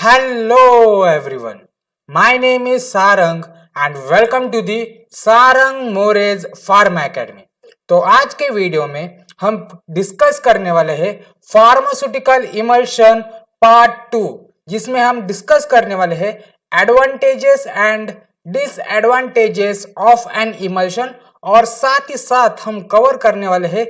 Hello everyone, my name is Sarang and welcome to the Sarang Moraes Pharma Academy। तो आज के video में हम डिस्कस करने वाले हैं फार्मास्यूटिकल इमल्शन पार्ट 2, जिसमें हम डिस्कस करने वाले हैं advantages and disadvantages of N emulsion और साथ ही साथ हम कवर करने वाले हैं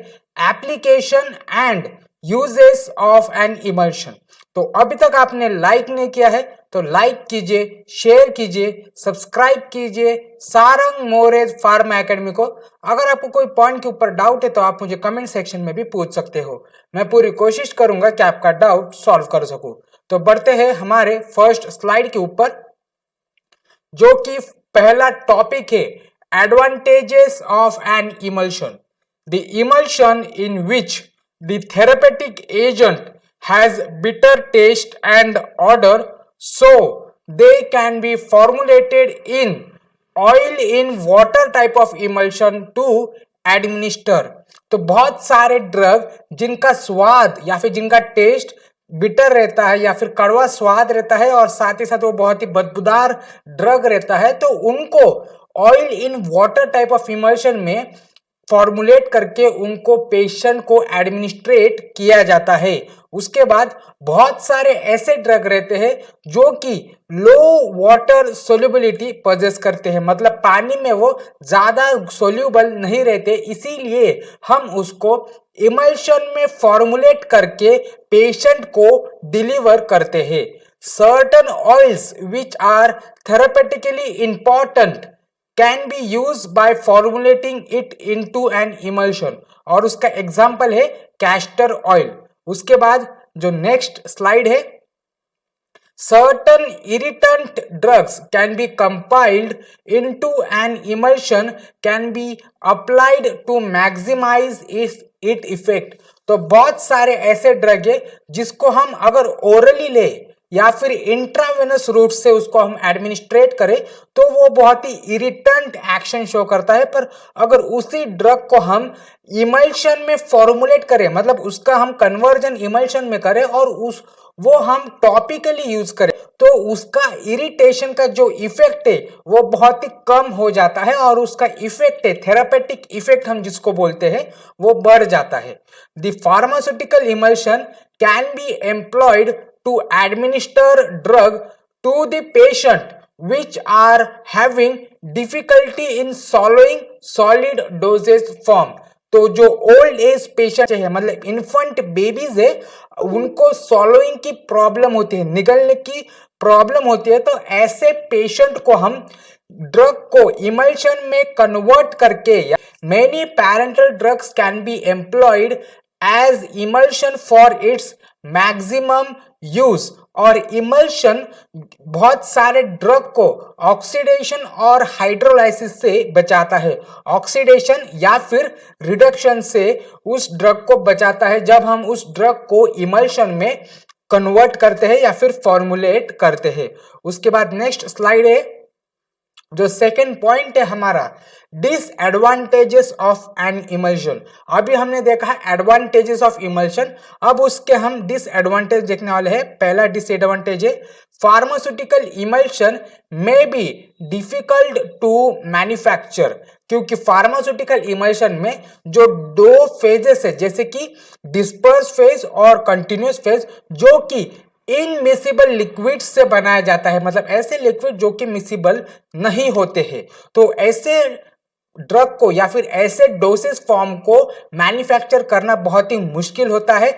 application and uses of N emulsion. तो अभी तक आपने लाइक नहीं किया है तो लाइक कीजिए, शेयर कीजिए, सब्सक्राइब कीजिए सारंग मोरेज फार्मा एकेडमी को। अगर आपको कोई पॉइंट के ऊपर डाउट है तो आप मुझे कमेंट सेक्शन में भी पूछ सकते हो। मैं पूरी कोशिश करूंगा कि आपका डाउट सॉल्व कर सकूं। तो बढ़ते हैं हमारे फर्स्ट स्लाइड के ऊपर, जो कि पहला टॉपिक है advantages of N emulsion. The emulsion in which the therapeutic agent has bitter taste and odor, so they can be formulated in oil in water type of emulsion to administer। तो बहुत सारे drug जिनका स्वाद या फिर जिनका test bitter रहता है या फिर कड़वा स्वाद रहता है और साथ ही साथ वो बहुत ही बदबूदार ड्रग रहता है, तो उनको oil in water type of emulsion में फॉर्मुलेट करके उनको पेशेंट को एडमिनिस्ट्रेट किया जाता है। उसके बाद बहुत सारे ऐसे ड्रग रहते हैं जो कि लो वाटर सोल्यूबिलिटी पजेस करते हैं, मतलब पानी में वो ज्यादा सोल्यूबल नहीं रहते, इसीलिए हम उसको इमल्शन में फॉर्मुलेट करके पेशेंट को डिलीवर करते हैं। Certain oils which are therapeutically important can be use by formulating it into an emulsion, और उसका एग्जाम्पल है कैस्टर ऑयल। उसके बाद जो नेक्स्ट स्लाइड है, certain irritant drugs can be compiled into an emulsion can be applied to maximise it effect. तो बहुत सारे ऐसे ड्रग है जिसको हम अगर ओरली ले या फिर इंट्रावेनस रूट से उसको हम एडमिनिस्ट्रेट करें तो वो बहुत ही इरिटेंट एक्शन शो करता है, पर अगर उसी ड्रग को हम इमल्शन में फॉर्मुलेट करें, मतलब उसका हम कन्वर्जन इमल्शन में करें और वो हम टॉपिकली यूज करें, तो उसका इरिटेशन का जो इफेक्ट है वो बहुत ही कम हो जाता है और उसका इफेक्ट है थेरापेटिक इफेक्ट हम जिसको बोलते हैं वो बढ़ जाता है। The pharmaceutical emulsion can be employed to administer drug to the patient which are having difficulty in swallowing solid dosage form। तो जो ओल्ड एज पेशेंट है, मतलब इन्फेंट बेबीज है, उनको सॉलोइंग की प्रॉब्लम होती है, निगलने की प्रॉब्लम होती है, तो ऐसे पेशेंट को हम ड्रग को इमल्शन में कन्वर्ट करके many parental drugs can be employed as emulsion for its maximum use. और इमल्शन बहुत सारे ड्रग को ऑक्सीडेशन और हाइड्रोलाइसिस से बचाता है, ऑक्सीडेशन या फिर रिडक्शन से उस ड्रग को बचाता है जब हम उस ड्रग को इमल्शन में कन्वर्ट करते हैं या फिर फॉर्मुलेट करते हैं। उसके बाद नेक्स्ट स्लाइड है, जो सेकेंड पॉइंट है हमारा डिसएडवांटेजेस ऑफ एन इमल्शन। अभी हमने देखा एडवांटेजेस ऑफ इमल्शन, अब उसके हम डिसएडवांटेज देखने वाले हैं। पहला डिसएडवांटेज है फार्मास्यूटिकल इमल्शन में बी डिफिकल्ट टू मैन्युफैक्चर, क्योंकि फार्मास्यूटिकल इमल्शन में जो दो फेजेस है, जैसे कि डिस्पर्स फेज और कंटिन्यूस फेज, जो कि इनमिसिबल लिक्विड से बनाया जाता है, मतलब ऐसे लिक्विड जो कि मिसिबल नहीं होते हैं, तो ऐसे ड्रग को या फिर ऐसे डोसेज फॉर्म को मैन्युफैक्चर करना बहुत ही मुश्किल होता है,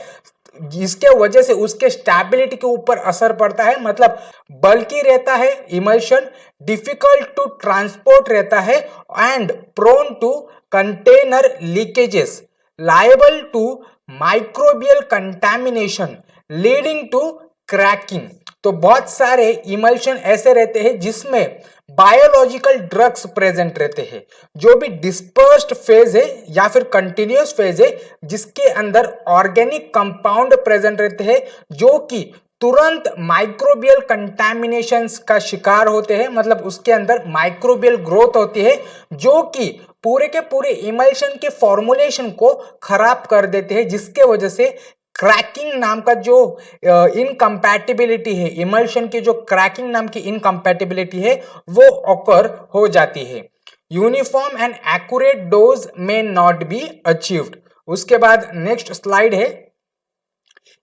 जिसके वजह से उसके स्टेबिलिटी के ऊपर असर पड़ता है, मतलब बल्कि रहता है इमल्शन, डिफिकल्ट टू ट्रांसपोर्ट रहता है and prone to container leakages, liable to microbial contamination leading to cracking. तो बहुत सारे इमल्शन ऐसे रहते हैं जिसमें बायोलॉजिकल ड्रग्स प्रेजेंट रहते हैं, जो भी डिस्पर्स्ड फेज है या फिर कंटिन्यूस फेज है, जिसके अंदर ऑर्गेनिक कंपाउंड प्रेजेंट रहते हैं जो कि तुरंत माइक्रोबियल कंटामिनेशंस का शिकार होते हैं, मतलब उसके अंदर माइक्रोबियल ग्रोथ होती है जो कि पूरे के पूरे इमल्शन के फॉर्मुलेशन को खराब कर देते हैं, जिसके वजह से क्रैकिंग नाम का जो इनकम्पैटिबिलिटी है, इमल्शन की जो क्रैकिंग नाम की इनकम्पैटिबिलिटी है वो ऑकर हो जाती है। यूनिफॉर्म एंड एक्यूरेट डोज में नॉट बी अचीव्ड। उसके बाद नेक्स्ट स्लाइड है,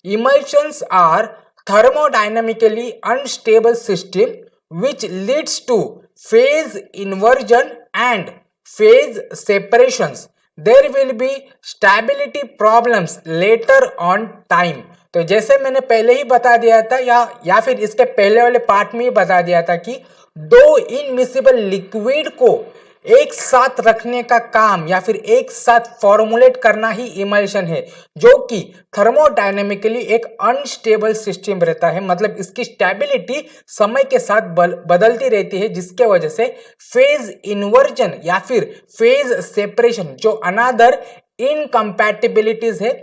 emulsions are thermodynamically unstable system which leads to phase inversion and phase separations. There will be stability problems later on time. तो जैसे मैंने पहले ही बता दिया था या फिर इसके पहले वाले पार्ट में ही बता दिया था कि दो इनमिसिबल लिक्विड को एक साथ रखने का काम या फिर एक साथ फॉर्मुलेट करना ही इमल्शन है, जो कि थर्मोडायनेमिकली एक अनस्टेबल सिस्टम रहता है। मतलब इसकी स्टेबिलिटी समय के साथ बदलती रहती है, जिसके वजह से फेज इन्वर्जन या फिर फेज सेपरेशन जो अनदर इनकम्पैटिबिलिटीज है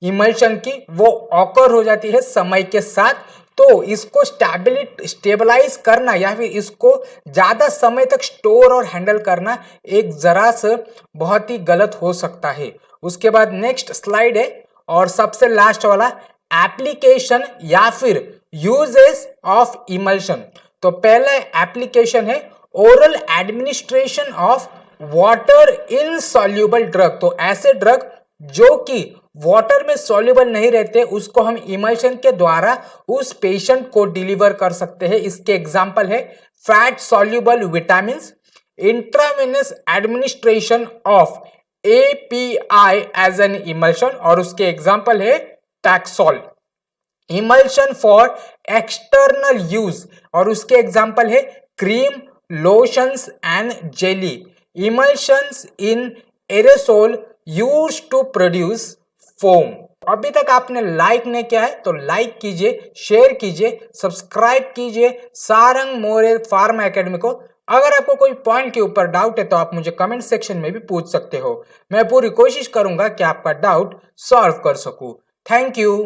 इमल्शन की, वो ऑकर हो जाती है समय के साथ। तो इसको स्टेबलाइज करना या फिर इसको ज्यादा समय तक स्टोर और हैंडल करना एक जरा से बहुत ही गलत हो सकता है। उसके बाद नेक्स्ट स्लाइड है और सबसे लास्ट वाला, एप्लीकेशन या फिर यूजेस ऑफ इमल्शन। तो पहला एप्लीकेशन है oral administration of water in soluble drug. तो ऐसे ड्रग जो कि वाटर में सॉल्युबल नहीं रहते उसको हम इमल्शन के द्वारा उस पेशेंट को डिलीवर कर सकते हैं। इसके एग्जांपल है fat soluble vitamin, intravenous administration of API as an emulsion, और उसके एग्जांपल है taxol. Emulsion for external use, और उसके एग्जांपल है cream, lotions and jelly. Emulsions in aerosol used to produce foam. अभी तक आपने लाइक नहीं किया है तो लाइक कीजिए, शेयर कीजिए, सब्सक्राइब कीजिए सारंग मोरेज फार्मा एकेडमी को। अगर आपको कोई पॉइंट के ऊपर डाउट है तो आप मुझे कमेंट सेक्शन में भी पूछ सकते हो। मैं पूरी कोशिश करूंगा कि आपका डाउट सॉल्व कर सकूं। Thank you.